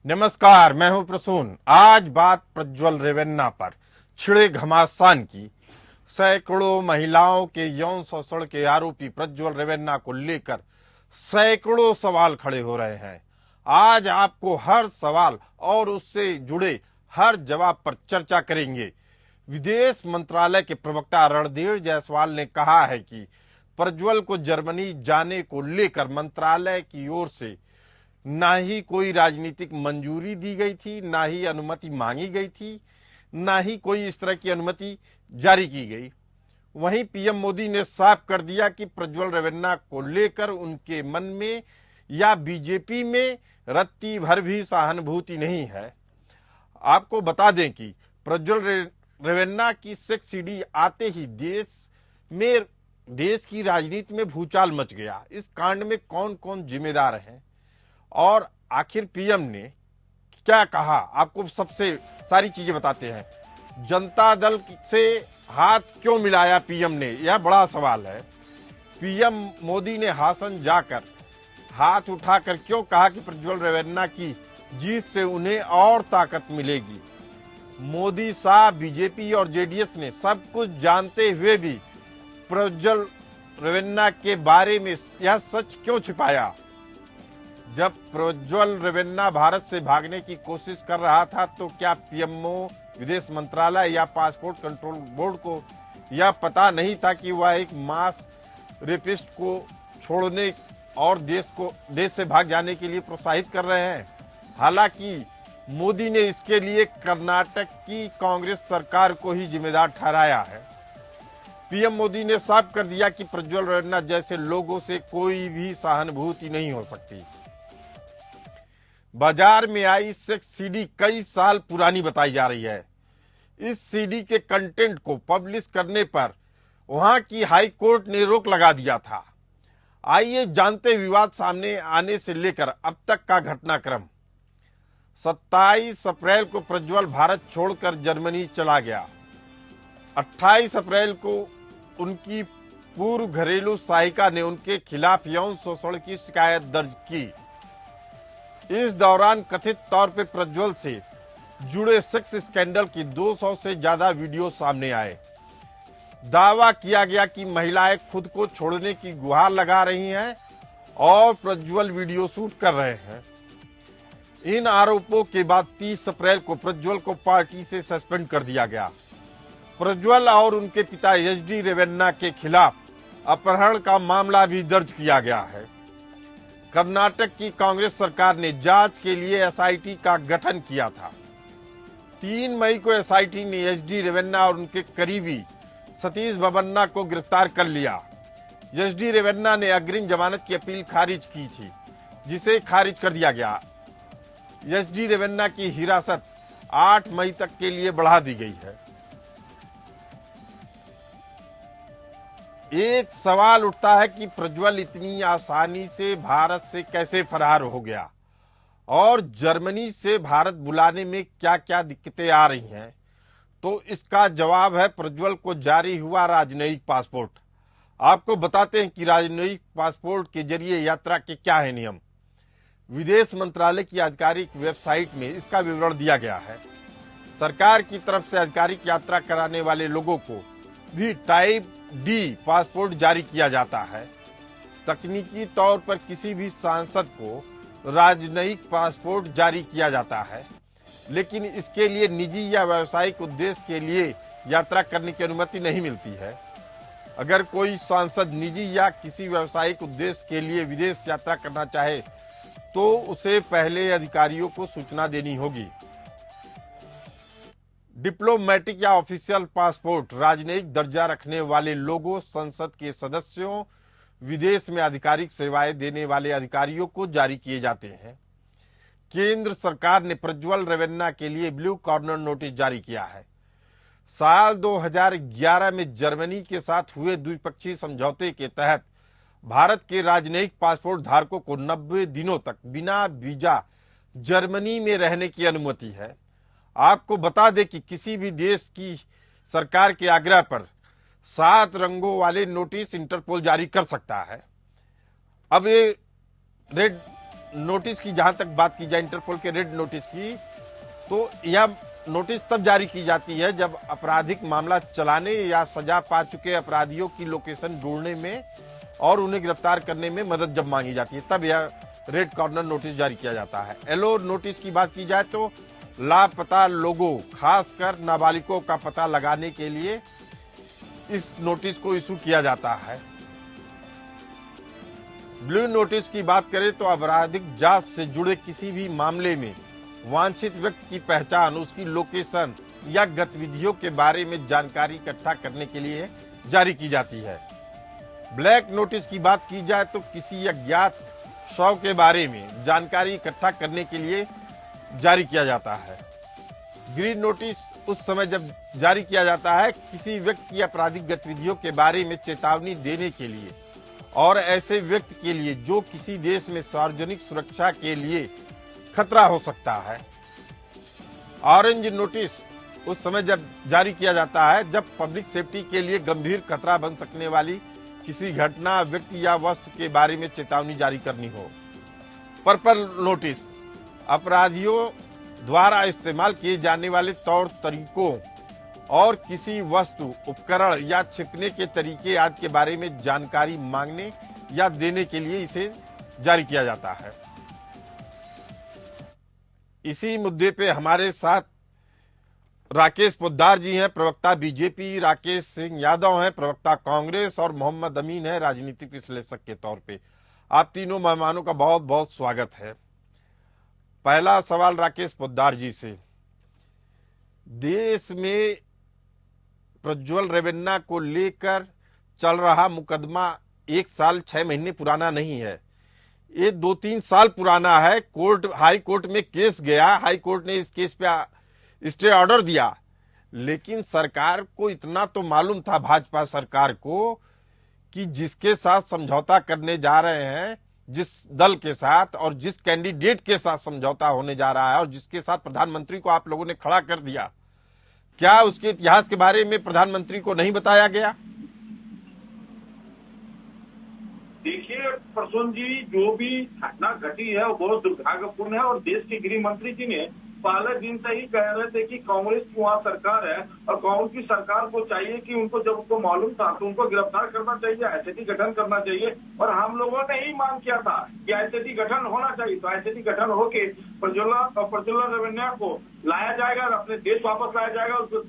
नमस्कार, मैं हूं प्रसून। आज बात प्रज्वल रेवन्ना पर छिड़े घमासान की। सैकड़ों महिलाओं के यौन शोषण के आरोपी प्रज्वल रेवन्ना को लेकर सैकड़ों सवाल खड़े हो रहे हैं। आज आपको हर सवाल और उससे जुड़े हर जवाब पर चर्चा करेंगे। विदेश मंत्रालय के प्रवक्ता रणधीर जायसवाल ने कहा है कि प्रज्वल को जर्मनी जाने को लेकर मंत्रालय की ओर से ना ही कोई राजनीतिक मंजूरी दी गई थी, ना ही अनुमति मांगी गई थी, ना ही कोई इस तरह की अनुमति जारी की गई। वहीं पीएम मोदी ने साफ कर दिया कि प्रज्वल रेवन्ना को लेकर उनके मन में या बीजेपी में रत्ती भर भी सहानुभूति नहीं है। आपको बता दें कि प्रज्वल रेवन्ना की सेक्स सीडी आते ही देश की राजनीति में भूचाल मच गया। इस कांड में कौन कौन जिम्मेदार हैं और आखिर पीएम ने क्या कहा, आपको सबसे सारी चीजें बताते हैं। जनता दल से हाथ क्यों मिलाया पीएम ने, यह बड़ा सवाल है। पीएम मोदी ने हासन जाकर हाथ उठाकर क्यों कहा कि प्रज्वल रेवन्ना की जीत से उन्हें और ताकत मिलेगी। मोदी शाह, बीजेपी और जेडीएस ने सब कुछ जानते हुए भी प्रज्वल रेवन्ना के बारे में यह सच क्यों छिपाया। जब प्रज्वल रेवन्ना भारत से भागने की कोशिश कर रहा था तो क्या पीएमओ, विदेश मंत्रालय या पासपोर्ट कंट्रोल बोर्ड को यह पता नहीं था कि वह एक मास रेपिस्ट को छोड़ने और देश से भाग जाने के लिए प्रोत्साहित कर रहे हैं। हालांकि मोदी ने इसके लिए कर्नाटक की कांग्रेस सरकार को ही जिम्मेदार ठहराया है। पीएम मोदी ने साफ कर दिया कि प्रज्वल रेवन्ना जैसे लोगों से कोई भी सहानुभूति नहीं हो सकती। बाजार में आई सेक्स सीडी कई साल पुरानी बताई जा रही है। इस सीडी के कंटेंट को पब्लिश करने पर वहां की हाई कोर्ट ने रोक लगा दिया था। आइए जानते विवाद सामने आने से लेकर अब तक का घटनाक्रम। 27 अप्रैल को प्रज्वल भारत छोड़कर जर्मनी चला गया। 28 अप्रैल को उनकी पूर्व घरेलू सहायिका ने उनके खिलाफ यौन शोषण की शिकायत दर्ज की। इस दौरान कथित तौर पर प्रज्वल से जुड़े सेक्स स्कैंडल की 200 से ज्यादा वीडियो सामने आए। दावा किया गया कि महिलाएं खुद को छोड़ने की गुहार लगा रही हैं और प्रज्वल वीडियो शूट कर रहे हैं। इन आरोपों के बाद 30 अप्रैल को प्रज्वल को पार्टी से सस्पेंड कर दिया गया। प्रज्वल और उनके पिता एचडी रेवन्ना के खिलाफ अपहरण का मामला भी दर्ज किया गया है। कर्नाटक की कांग्रेस सरकार ने जांच के लिए एसआईटी का गठन किया था। 3 मई को एसआईटी ने एचडी रेवन्ना और उनके करीबी सतीश बबन्ना को गिरफ्तार कर लिया। एचडी रेवन्ना ने अग्रिम जमानत की अपील खारिज की थी, जिसे खारिज कर दिया गया। एचडी रेवन्ना की हिरासत 8 मई तक के लिए बढ़ा दी गई है। एक सवाल उठता है कि प्रज्वल इतनी आसानी से भारत से कैसे फरार हो गया और जर्मनी से भारत बुलाने में क्या क्या दिक्कतें आ रही हैं। तो इसका जवाब है प्रज्वल को जारी हुआ राजनयिक पासपोर्ट। आपको बताते हैं कि राजनयिक पासपोर्ट के जरिए यात्रा के क्या है नियम। विदेश मंत्रालय की आधिकारिक वेबसाइट में इसका विवरण दिया गया है। सरकार की तरफ से आधिकारिक यात्रा कराने वाले लोगों को भी टाइप डी पासपोर्ट जारी किया जाता है। तकनीकी तौर पर किसी भी सांसद को राजनयिक पासपोर्ट जारी किया जाता है, लेकिन इसके लिए निजी या व्यावसायिक उद्देश्य के लिए यात्रा करने की अनुमति नहीं मिलती है। अगर कोई सांसद निजी या किसी व्यावसायिक उद्देश्य के लिए विदेश यात्रा करना चाहे तो उसे पहले अधिकारियों को सूचना देनी होगी। डिप्लोमेटिक या ऑफिशियल पासपोर्ट राजनयिक दर्जा रखने वाले लोगों, संसद के सदस्यों, विदेश में आधिकारिक सेवाएं देने वाले अधिकारियों को जारी किए जाते हैं। केंद्र सरकार ने प्रज्वल रेवन्ना के लिए ब्लू कॉर्नर नोटिस जारी किया है। साल 2011 में जर्मनी के साथ हुए द्विपक्षीय समझौते के तहत भारत के राजनयिक पासपोर्ट धारकों को 90 दिनों तक बिना वीजा जर्मनी में रहने की अनुमति है। आपको बता दें कि किसी भी देश की सरकार के आग्रह पर 7 रंगों वाले नोटिस इंटरपोल जारी कर सकता है। अब ये रेड नोटिस की जहां तक बात की जाए, इंटरपोल के रेड नोटिस की, तो यह नोटिस तब जारी की जाती है जब आपराधिक मामला चलाने या सजा पा चुके अपराधियों की लोकेशन ढूंढने में और उन्हें गिरफ्तार करने में मदद जब मांगी जाती है, तब यह रेड कॉर्नर नोटिस जारी किया जाता है। येलो नोटिस की बात की जाए तो लापता लोगों, खासकर नाबालिगों का पता लगाने के लिए इस नोटिस को इशू किया जाता है। ब्लू नोटिस की बात करें तो आपराधिक जांच से जुड़े किसी भी मामले में वांछित व्यक्ति की पहचान, उसकी लोकेशन या गतिविधियों के बारे में जानकारी इकट्ठा करने के लिए जारी की जाती है। ब्लैक नोटिस की बात की जाए तो किसी अज्ञात शव के बारे में जानकारी इकट्ठा करने के लिए जारी किया जाता है। ग्रीन नोटिस उस समय जब जारी किया जाता है किसी व्यक्ति की आपराधिक गतिविधियों के बारे में चेतावनी देने के लिए और ऐसे व्यक्ति के लिए जो किसी देश में सार्वजनिक सुरक्षा के लिए खतरा हो सकता है। ऑरेंज नोटिस उस समय जब जारी किया जाता है जब पब्लिक सेफ्टी के लिए गंभीर खतरा बन सकने वाली किसी घटना, व्यक्ति या वस्तु के बारे में चेतावनी जारी करनी हो। पर्पल नोटिस अपराधियों द्वारा इस्तेमाल किए जाने वाले तौर तरीकों और किसी वस्तु, उपकरण या छिपने के तरीके आदि के बारे में जानकारी मांगने या देने के लिए इसे जारी किया जाता है। इसी मुद्दे पे हमारे साथ राकेश पोद्दार जी हैं, प्रवक्ता बीजेपी, राकेश सिंह यादव हैं, प्रवक्ता कांग्रेस, और मोहम्मद अमीन है, राजनीतिक विश्लेषक के तौर पे। आप तीनों मेहमानों का बहुत बहुत स्वागत है। पहला सवाल राकेश पोद्दार जी से, देश में प्रज्वल रेवन्ना को लेकर चल रहा मुकदमा 1 साल 6 महीने पुराना नहीं है, ये 2-3 साल पुराना है। हाई कोर्ट में केस गया, हाई कोर्ट ने इस केस पे स्टे ऑर्डर दिया, लेकिन सरकार को इतना तो मालूम था, भाजपा सरकार को, कि जिसके साथ समझौता करने जा रहे हैं, जिस दल के साथ और जिस कैंडिडेट के साथ समझौता होने जा रहा है और जिसके साथ प्रधानमंत्री को आप लोगों ने खड़ा कर दिया, क्या उसके इतिहास के बारे में प्रधानमंत्री को नहीं बताया गया? देखिए प्रसून जी, जो भी घटना घटी है वो बहुत दुर्भाग्यपूर्ण है और देश के गृह मंत्री जी ने पहले दिन से ही कह रहे थे कि कांग्रेस की वहाँ सरकार है और कांग्रेस की सरकार को चाहिए कि उनको जब उनको मालूम था तो उनको गिरफ्तार करना चाहिए, एसआईटी गठन करना चाहिए। और हम लोगों ने ही मांग किया था कि एसआईटी गठन होना चाहिए, तो एसआईटी गठन होके प्रज्वल रेवन्ना को लाया जाएगा, अपने देश वापस लाया जाएगा, उसको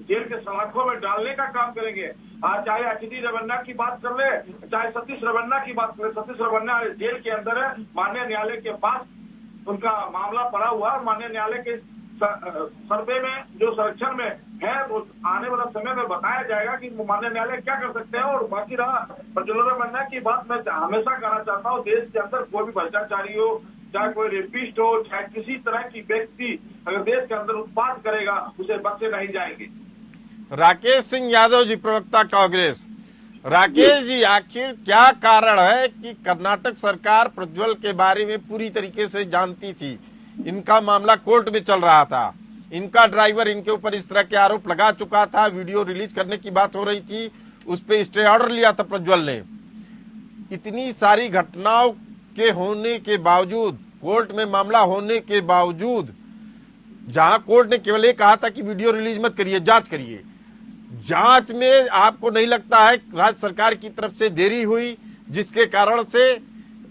जेल के सलाखों में डालने का काम करेंगे। आज चाहे एचडी रेवन्ना की बात कर ले, चाहे सतीश रेवन्ना की बात कर ले, सतीश रेवन्ना जेल के अंदर है, माननीय न्यायालय के पास उनका मामला पड़ा हुआ है। माननीय न्यायालय के सर्वे में जो संरक्षण में है वो आने वाला समय में बताया जाएगा कि माननीय न्यायालय क्या कर सकते हैं। और बाकी रहा प्रज्वल रेवन्ना की बात, मैं हमेशा कहना चाहता हूँ, देश के अंदर कोई भी भ्रष्टाचारी हो, चाहे कोई रेपिस्ट हो, चाहे किसी तरह की व्यक्ति अगर देश के अंदर उत्पाद करेगा उसे बख्शे नहीं जाएंगे। राकेश सिंह यादव जी, प्रवक्ता कांग्रेस। राकेश जी, आखिर क्या कारण है कि कर्नाटक सरकार प्रज्वल के बारे में पूरी तरीके से जानती थी? इनका मामला कोर्ट में चल रहा था, इनका ड्राइवर इनके ऊपर इस तरह के आरोप लगा चुका था, वीडियो रिलीज करने की बात हो रही थी, उस पर स्टे ऑर्डर लिया था प्रज्वल ने। इतनी सारी घटनाओं के होने के बावजूद, कोर्ट में मामला होने के बावजूद, जहां कोर्ट ने केवल ये कहा था कि वीडियो रिलीज मत करिए, जांच करिए, जांच में आपको नहीं लगता है राज्य सरकार की तरफ से देरी हुई, जिसके कारण से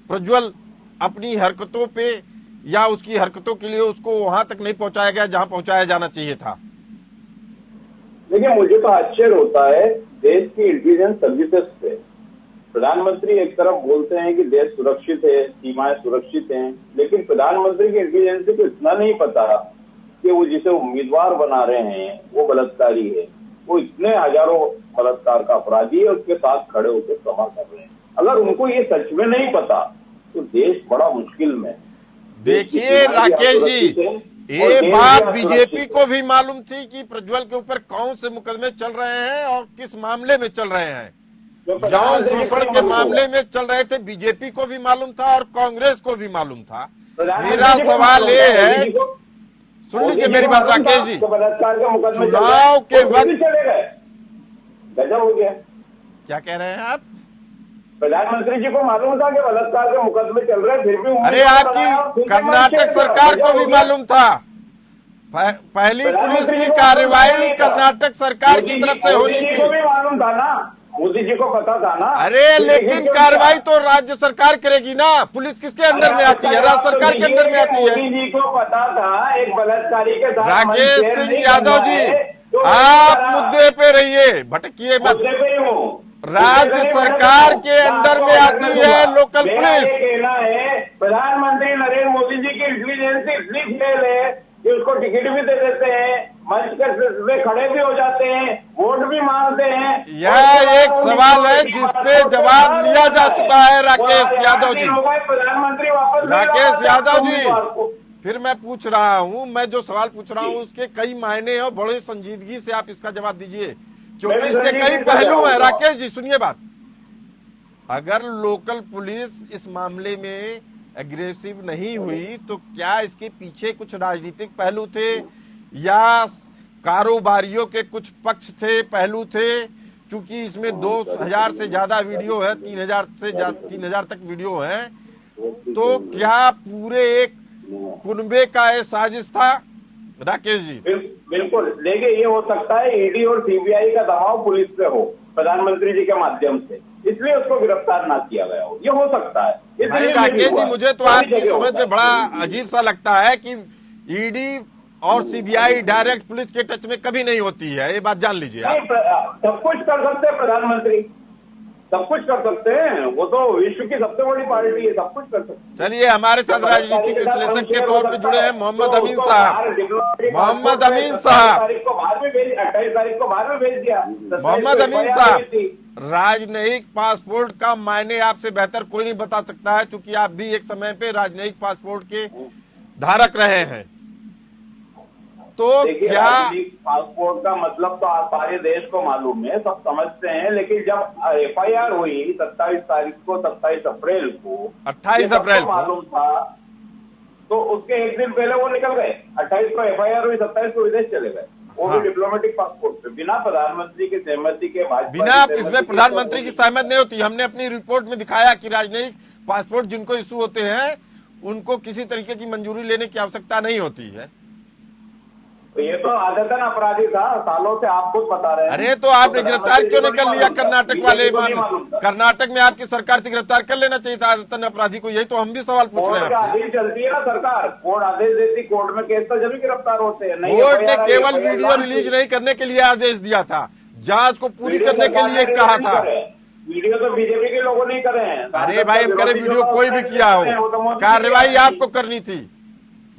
प्रज्वल अपनी हरकतों पे या उसकी हरकतों के लिए उसको वहां तक नहीं पहुंचाया गया जहां पहुंचाया जाना चाहिए था? देखिए, मुझे तो आश्चर्य होता है देश की इंटेलिजेंस सर्विसेज पे। प्रधानमंत्री एक तरफ बोलते हैं कि देश सुरक्षित है, सीमाएं सुरक्षित हैं, लेकिन प्रधानमंत्री की इंटेलिजेंस को इतना नहीं पता कि वो जिसे उम्मीदवार बना रहे हैं वो बलात्कारी है, वो इतने हजारों बलात्कार का अपराधी है, उसके साथ खड़े होकर क्षमा कर रहे हैं। अगर उनको ये सच में नहीं पता तो देश बड़ा मुश्किल में। देखिए राकेश जी, ये बात बीजेपी को भी मालूम थी कि प्रज्वल के ऊपर कौन से मुकदमे चल रहे हैं और किस मामले में चल रहे हैं। यौन शोषण के मामले में चल रहे थे, बीजेपी को भी मालूम था और कांग्रेस को भी मालूम था। मेरा सवाल ये है, सुन लीजिए मेरी बात राकेश जी, चुनाव के वक्त गजब हो गया। क्या कह रहे हैं आप? प्रधानमंत्री जी को मालूम था कि बलात्कार के मुकदमे चल रहे, फिर भी अरे आपकी कर्नाटक सरकार को भी मालूम था। पहली पुलिस की कार्रवाई कर्नाटक सरकार की तरफ से होनी मोदी जी थी। को भी मालूम था ना, मोदी जी को पता था ना। अरे लेकिन कार्रवाई तो राज्य सरकार करेगी ना, पुलिस किसके अंडर में आती है? राज्य सरकार के अंडर में आती है। मोदी जी को पता था एक बलात्कारी के साथ राकेश सिंह यादव जी, आप मुद्दे पे रहिए, भटकिए मत। मुद्दे पे ही हूँ। राज्य सरकार के अंडर में आती है लोकल मेरा ये पुलिस। कहना है प्रधानमंत्री नरेंद्र मोदी जी की इंटेलिजेंस इतनी फेल है कि उसको टिकट भी दे देते हैं, मंच पे खड़े भी हो जाते हैं, वोट भी मांगते हैं। यह एक सवाल है जिसपे जवाब लिया जा चुका है राकेश यादव जी। प्रधानमंत्री वापस राकेश यादव जी, फिर मैं पूछ रहा हूं, मैं जो सवाल पूछ रहा हूं उसके कई मायने और बड़े संजीदगी से आप इसका जवाब दीजिए, क्योंकि इसके कई पहलू हैं। राकेश जी सुनिए बात, अगर लोकल पुलिस इस मामले में एग्रेसिव नहीं हुई तो क्या इसके पीछे कुछ राजनीतिक पहलू थे या कारोबारियों के कुछ पक्ष थे, पहलू थे? चूंकि इसमें 2000 से ज्यादा वीडियो है, 3000 तक वीडियो है, तो क्या पूरे एक कुनबे का ये साजिश था? राकेश जी बिल्कुल, देखिए ये हो सकता है ईडी और सीबीआई का दबाव पुलिस पे हो प्रधानमंत्री जी के माध्यम से, इसलिए उसको गिरफ्तार ना किया गया हो, ये हो सकता है। भाई राकेश जी, मुझे तो आपकी समझ में बड़ा अजीब सा लगता है कि ईडी और सीबीआई डायरेक्ट पुलिस के टच में कभी नहीं होती है, ये बात जान लीजिए आप। सब कुछ कर सकते हैं प्रधानमंत्री, सब कुछ कर सकते हैं, वो तो विश्व की सबसे बड़ी पार्टी है, सब कुछ कर सकते हैं। चलिए, हमारे साथ राजनीतिक विश्लेषक के तौर पे जुड़े हैं मोहम्मद अमीन साहब। मोहम्मद अमीन साहब, 28 तारीख को बाद में भेज दिया मोहम्मद अमीन साहब, राजनयिक पासपोर्ट का मायने आपसे बेहतर कोई नहीं बता सकता है, क्योंकि आप भी एक समय पे राजनयिक पासपोर्ट के धारक रहे हैं। तो क्या पासपोर्ट का मतलब तो सारे देश को मालूम है, सब समझते हैं, लेकिन जब एफआईआर हुई 27 तारीख को, 27 अप्रैल को, 28 अप्रैल को मालूम था, तो उसके एक दिन पहले वो निकल गए। 28 को एफआईआर हुई, 27 को विदेश चले गए, वो भी डिप्लोमेटिक पासपोर्ट पे, बिना प्रधानमंत्री की सहमति के। बिना इसमें प्रधानमंत्री की सहमति नहीं होती। हमने अपनी रिपोर्ट में दिखाया कि राजनयिक पासपोर्ट जिनको इशू होते हैं उनको किसी तरीके की मंजूरी लेने की आवश्यकता नहीं होती है। तो ये तो आदतन अपराधी था, सालों से आप खुद बता रहे हैं। अरे तो आपने गिरफ्तार क्यों नहीं कर लिया कर्नाटक वाले? कर्नाटक में आपकी सरकार थी, गिरफ्तार कर लेना चाहिए था आदतन अपराधी को। यही तो हम भी सवाल पूछ रहे हैं आपसे। आदेश चलती है ना सरकार, कोर्ट आदेश देती, कोर्ट में केस तो जब गिरफ्तार होते हैं। कोर्ट ने केवल वीडियो रिलीज नहीं करने के लिए आदेश दिया था, जांच को पूरी करने के लिए कहा था। वीडियो तो बीजेपी के लोगों ने करे हैं। अरे भाई, हम करे वीडियो कोई भी किया हो, कार्रवाई आपको करनी थी।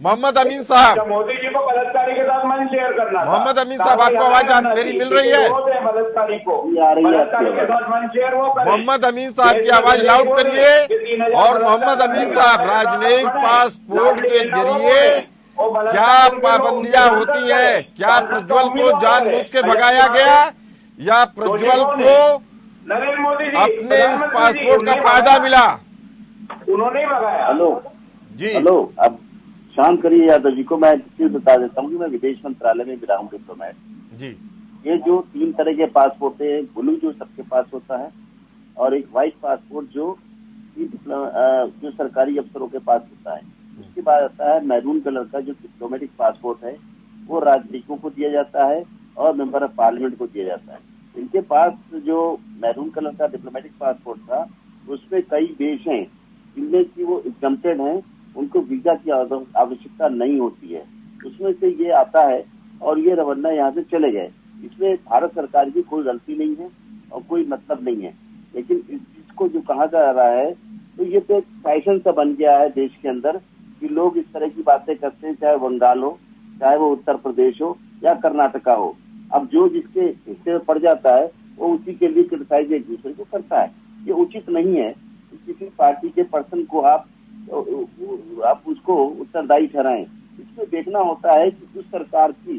मोहम्मद अमीन साहब, मोदी जी को बलात्कारी के साथ मंच शेयर करना। मोहम्मद अमीन साहब, आपको आवाज मेरी मिल रही है? बलात्कारी को बलात्कारी के साथ मंच शेयर वो करें। मोहम्मद अमीन साहब की आवाज लाउड करिए। और मोहम्मद अमीन साहब, राजनयिक पासपोर्ट के जरिए क्या पाबंदियां होती है? क्या प्रज्वल को जानबूझ के भगाया गया या प्रज्वल को नरेंद्र मोदी जी अपने इस पासपोर्ट का फायदा मिला? उन्होंने ही भगाया। हेलो जी, हेलो, अब शांत करिए यादव जी को। मैं चीज बता देता हूँ कि मैं विदेश मंत्रालय में भी रहा हूँ डिप्लोमेट जी। ये जो 3 तरह के पासपोर्ट है, ब्लू जो सबके पास होता है और एक व्हाइट पासपोर्ट जो सरकारी अफसरों के पास होता है। उसके बाद आता है मैरून कलर का जो डिप्लोमेटिक पासपोर्ट है, वो राजनीतिकों को दिया जाता है और मेंबर ऑफ पार्लियामेंट को दिया जाता है। इनके पास जो मैरून कलर का डिप्लोमेटिक पासपोर्ट था उसमें कई देश हैं जिनमें की वो एग्जम्प्टेड हैं, उनको वीजा की आवश्यकता नहीं होती है। उसमें से ये आता है और ये रवन्ना यहाँ से चले गए। इसमें भारत सरकार की कोई गलती नहीं है और कोई मतलब नहीं है, लेकिन इस चीज को जो कहा जा रहा है तो ये तो एक फैशन सा बन गया है देश के अंदर कि लोग इस तरह की बातें करते हैं, चाहे बंगाल हो, चाहे वो उत्तर प्रदेश हो या कर्नाटका हो। अब जो जिसके हिस्से में पड़ जाता है वो उसी के लिए क्रिटिसाइज एक दूसरे को करता है। ये उचित नहीं है कि किसी पार्टी के पर्सन को आप उसको उत्तरदायी ठहराएं। इसमें देखना होता है कि उस सरकार की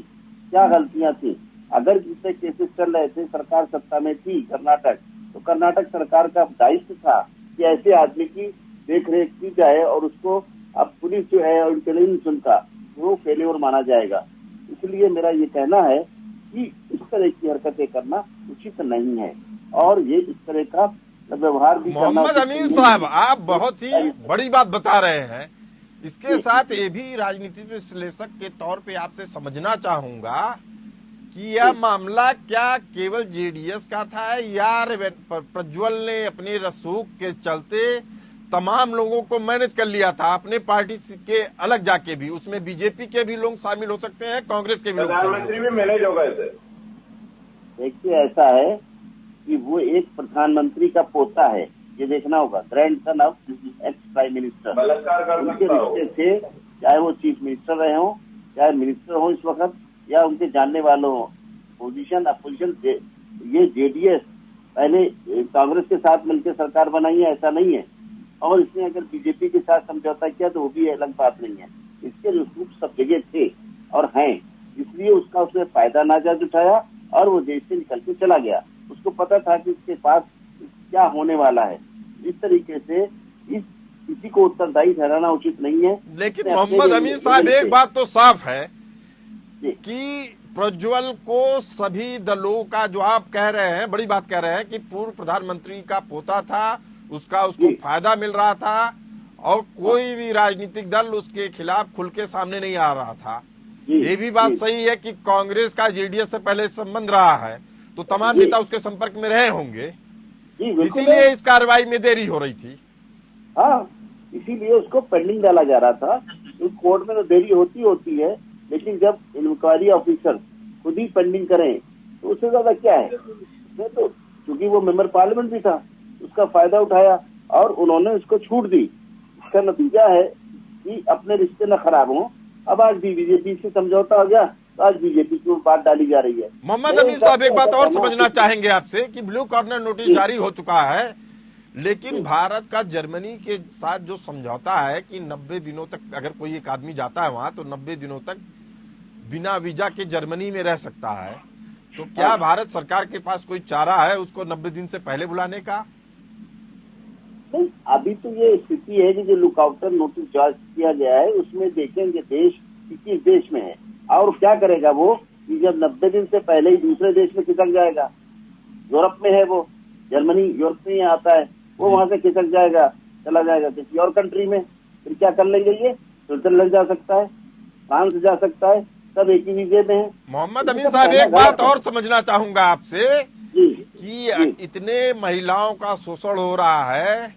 क्या गलतियां थी। अगर जिससे केसेस चल रहे थे, सरकार सत्ता में थी कर्नाटक, तो कर्नाटक सरकार का दायित्व था कि ऐसे आदमी की देख रेख की जाए और उसको अब पुलिस जो है और इंटेलिजेंस उनका वो फेल्योर माना जाएगा। इसलिए मेरा ये कहना है कि इस तरह की हरकतें करना उचित नहीं है और ये इस तरह का व्यवहार भी करना मोहम्मद उचित अमीन नहीं है। साहब, आप बहुत ही बड़ी बात बता रहे हैं। इसके साथ ये भी राजनीतिक विश्लेषक के तौर पे आपसे समझना चाहूंगा कि यह मामला क्या केवल जेडीएस का था या प्रज्वल ने अपने रसूख के चलते तमाम लोगों को मैनेज कर लिया था अपने पार्टी के अलग जाके भी? उसमें बीजेपी के भी लोग शामिल हो सकते हैं, कांग्रेस के भी लोग शामिल हो प्रधानमंत्री सकते भी मैनेज होगा इसे। देखिए, ऐसा है कि वो एक प्रधानमंत्री का पोता है, ये देखना होगा, grand son of ex prime minister. बलात्कार कर उनके सकता हो। रिश्ते थे, चाहे वो चीफ मिनिस्टर रहे हों, चाहे मिनिस्टर हो इस वक्त, या उनके जानने वालों हो। पोजीशन अपोजिशन, ये जेडीएस पहले कांग्रेस के साथ मिलकर सरकार बनाई है, ऐसा नहीं है। और इसने अगर बीजेपी के साथ समझौता किया तो वो भी अलग बात नहीं है। इसके रसूख सब जगह थे और हैं, इसलिए उसका उसने फायदा नाजायज उठाया और वो देश से निकल के चला गया। उसको पता था कि इसके पास क्या होने वाला है। इस तरीके से किसी को उत्तरदायी ठहराना उचित नहीं है। लेकिन मोहम्मद अमीन साहब, एक बात तो साफ है जी। कि प्रज्वल को सभी दलों का, जो आप कह रहे हैं, बड़ी बात कह रहे हैं कि पूर्व प्रधानमंत्री का पोता था, उसको जी। फायदा मिल रहा था और कोई भी राजनीतिक दल उसके खिलाफ खुल के सामने नहीं आ रहा था। जी, ये भी बात जी। सही है कि कांग्रेस का जेडीएस से पहले संबंध रहा है, तो तमाम जी। नेता उसके संपर्क में रहे होंगे, जी, बिल्कुल इसीलिए इस कार्रवाई में देरी हो रही थी। हाँ, इसीलिए उसको पेंडिंग डाला जा रहा था। तो कोर्ट में तो देरी होती है, लेकिन जब इंक्वायरी ऑफिसर खुद ही पेंडिंग करें तो उससे ज्यादा क्या है। नहीं तो क्योंकि वो मेंबर पार्लियामेंट भी था, उसका फायदा उठाया और उन्होंने उसको छूट दी। इसका नतीजा है कि अपने रिश्ते न खराब हों। अब आज भी बीजेपी से समझौता हो गया तो आज बीजेपी की बात डाली जा रही है। मोहम्मद अमीन साहब, एक बात और समझना चाहेंगे आपसे कि ब्लू कॉर्नर नोटिस जारी हो चुका है, लेकिन भारत का जर्मनी के साथ जो समझौता है कि 90 दिनों तक अगर कोई एक आदमी जाता है वहां तो 90 दिनों तक बिना वीजा के जर्मनी में रह सकता है, तो क्या भारत सरकार के पास कोई चारा है उसको 90 दिन से पहले बुलाने का? नहीं, अभी तो ये स्थिति है कि जो लुकआउटर नोटिस जारी किया गया है उसमें देखेंगे देश किस देश में है और क्या करेगा वो, कि जब 90 दिन से पहले ही दूसरे देश में खिसक जाएगा। यूरोप में है वो, जर्मनी यूरोप में ही आता है, वो वहां से खिसक जाएगा, चला जाएगा किसी और कंट्री में, फिर क्या कर लेंगे ये? स्विट्जरलैंड जा सकता है, फ्रांस जा सकता है, सब एक ही वीजे में है। मोहम्मद अमीन साहब, एक बात और समझना चाहूंगा आपसे जी, कि इतने महिलाओं का शोषण हो रहा है,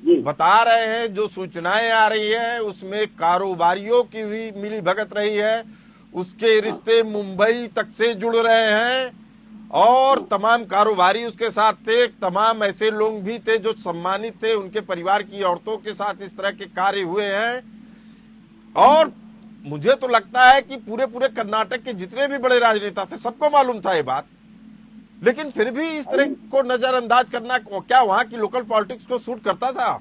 जी, बता रहे हैं जो सूचनाएं आ रही है उसमें कारोबारियों की भी मिली भगत रही है, उसके रिश्ते मुंबई तक से जुड़ रहे हैं और तमाम कारोबारी उसके साथ थे, तमाम ऐसे लोग भी थे जो सम्मानित थे, उनके परिवार की औरतों के साथ इस तरह के कार्य हुए हैं। और मुझे तो लगता है कि पूरे कर्नाटक के जितने भी बड़े राजनेता थे सबको मालूम था ये बात, लेकिन फिर भी इस तरह को नजरअंदाज करना क्या वहां की लोकल पॉलिटिक्स को सूट करता था?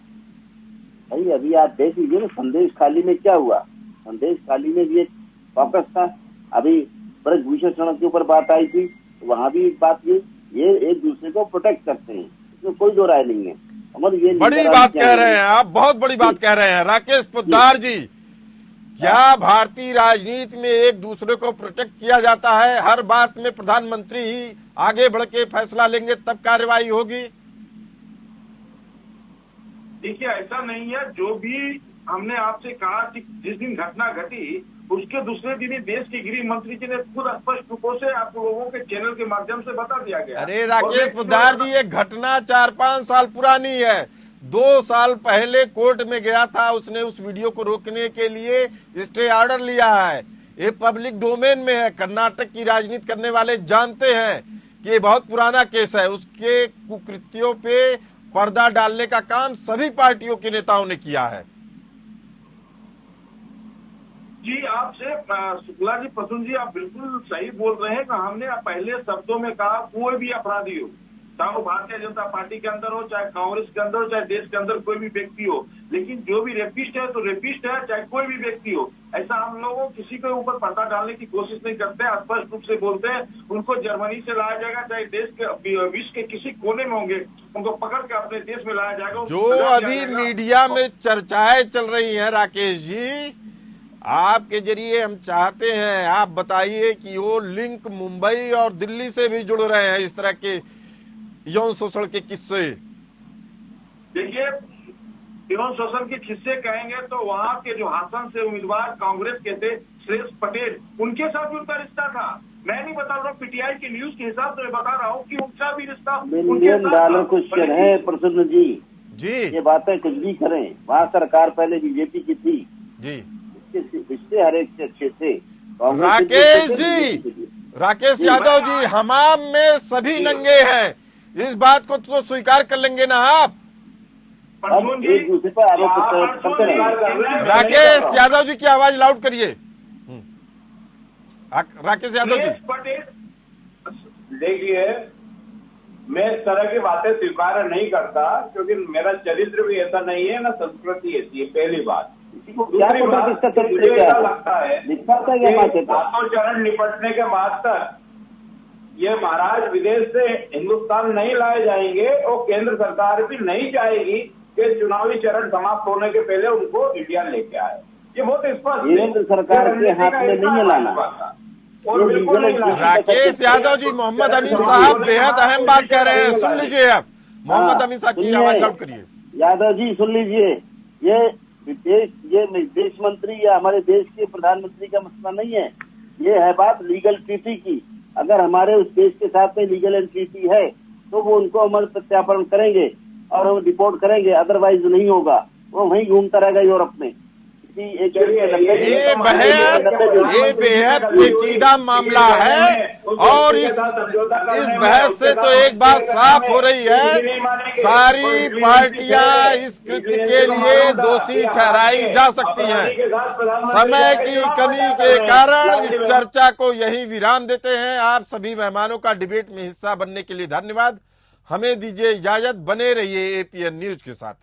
भाई अभी आप देख लीजिए ना, संदेश खाली में क्या हुआ। संदेश खाली में भी एक कॉकस था, अभी ब्रजभूषण सड़क के ऊपर बात आई थी, तो वहां भी बात ये एक दूसरे को प्रोटेक्ट करते हैं, इसमें कोई दो राय नहीं है। और ये बड़ी बात कह रहे हैं आप, बहुत बड़ी बात कह रहे हैं राकेश पोद्दार जी। क्या भारतीय राजनीति में एक दूसरे को प्रोटेक्ट किया जाता है? हर बात में प्रधानमंत्री ही आगे बढ़ के फैसला लेंगे तब कार्रवाई होगी? देखिए, ऐसा नहीं है। जो भी हमने आपसे कहा कि जिस दिन घटना घटी उसके दूसरे दिन ही देश के गृह मंत्री जी ने खुद स्पष्ट रूपों से आप लोगों के चैनल के माध्यम से बता दिया गया। अरे राकेश पोद्दार जी, ये घटना 4-5 साल पुरानी है। 2 साल पहले कोर्ट में गया था, उसने उस वीडियो को रोकने के लिए स्टे ऑर्डर लिया है। ये पब्लिक डोमेन में है, कर्नाटक की राजनीति करने वाले जानते हैं कि ये बहुत पुराना केस है। उसके कुकृत्यों पे पर्दा डालने का काम सभी पार्टियों के नेताओं ने किया है। जी, आपसे शुक्ला जी, प्रसून जी, आप बिल्कुल सही बोल रहे हैं कि हमने पहले शब्दों में कहा कोई भी अपराधी हो, चाहे वो भारतीय जनता पार्टी के अंदर हो, चाहे कांग्रेस के अंदर हो, चाहे देश के अंदर कोई भी व्यक्ति हो, लेकिन जो भी रेपिस्ट है तो रेपिस्ट है, चाहे कोई भी व्यक्ति हो। ऐसा हम लोगों किसी के ऊपर पर्दा डालने की कोशिश नहीं करते हैं, स्पष्ट रूप से बोलते हैं उनको जर्मनी से लाया जाएगा, चाहे देश के विश्व के किसी कोने में होंगे, उनको पकड़ के अपने देश में लाया जाएगा। जो अभी मीडिया में चर्चाएं चल रही हैं राकेश जी, आपके जरिए हम चाहते हैं आप बताइए कि वो लिंक मुंबई और दिल्ली से भी जुड़ रहे हैं, इस तरह के यौन शोषण के किस्से। देखिए, यौन शोषण के किस्से कहेंगे तो वहां के जो हासन से उम्मीदवार कांग्रेस के थे श्रेष्ठ पटेल, उनके साथ भी उनका रिश्ता था। मैं नहीं बता रहा हूँ, पीटीआई की न्यूज के हिसाब से मैं बता रहा हूँ कि उनका भी रिश्ता $1 मिलियन क्वेश्चन है प्रसन्न जी। जी ये बातें कुछ भी करें, वहाँ सरकार पहले बीजेपी की थी, जी इसके रिश्ते हर एक से अच्छे थे। कांग्रेस राकेश से जी, राकेश यादव जी, हमाम में सभी नंगे हैं, इस बात को तो स्वीकार कर लेंगे ना आप? अब एक दूसरे पर आरोप करते रहे। राकेश यादव जी की आवाज लाउड करिए। राकेश यादव जी, पटेल, देखिए, मैं इस तरह की बातें स्वीकार नहीं करता, क्योंकि मेरा चरित्र भी ऐसा नहीं है, ना संस्कृति ऐसी है, पहली बात। क्या पता किसका चरित्र मुझे क्या ऐसा है? लगता है दिखाता है क्या बातें कि तो? सातों चरण निपटने के बाद तक ये महाराज विदेश से हिंदुस्तान नहीं लाए जाएंगे, और केंद्र सरकार भी नहीं चाहेगी कि चुनावी चरण समाप्त होने के पहले उनको इंडिया लेके आए। ये बहुत स्पष्ट है। केंद्र सरकार के हाथ में नहीं है लाना। और बिल्कुल नहीं लाना। राकेश यादव जी, मोहम्मद अमीन साहब बेहद अहम बात कह रहे हैं, सुन लीजिए आप। मोहम्मद अमीन साहब की आवाज लाउड करिए। यादव जी सुन लीजिए, ये देश मंत्री या हमारे देश के प्रधानमंत्री का मसला नहीं है, ये है बात लीगल ट्रीटी की। अगर हमारे उस देश के साथ में लीगल एंड ट्रीटी है तो वो उनको हम प्रत्यार्पण करेंगे और हम डिपोर्ट करेंगे, अदरवाइज नहीं होगा। वो वहीं घूमता रहेगा यूरोप में। ये बेहद पेचीदा मामला है, और इस बहस से तो एक बात साफ हो रही है, सारी पार्टियां इस कृत्य के लिए दोषी ठहराई जा सकती हैं। समय की कमी के कारण इस चर्चा को यही विराम देते हैं। आप सभी मेहमानों का डिबेट में हिस्सा बनने के लिए धन्यवाद। हमें दीजिए इजाजत, बने रहिए एपीएन न्यूज के साथ।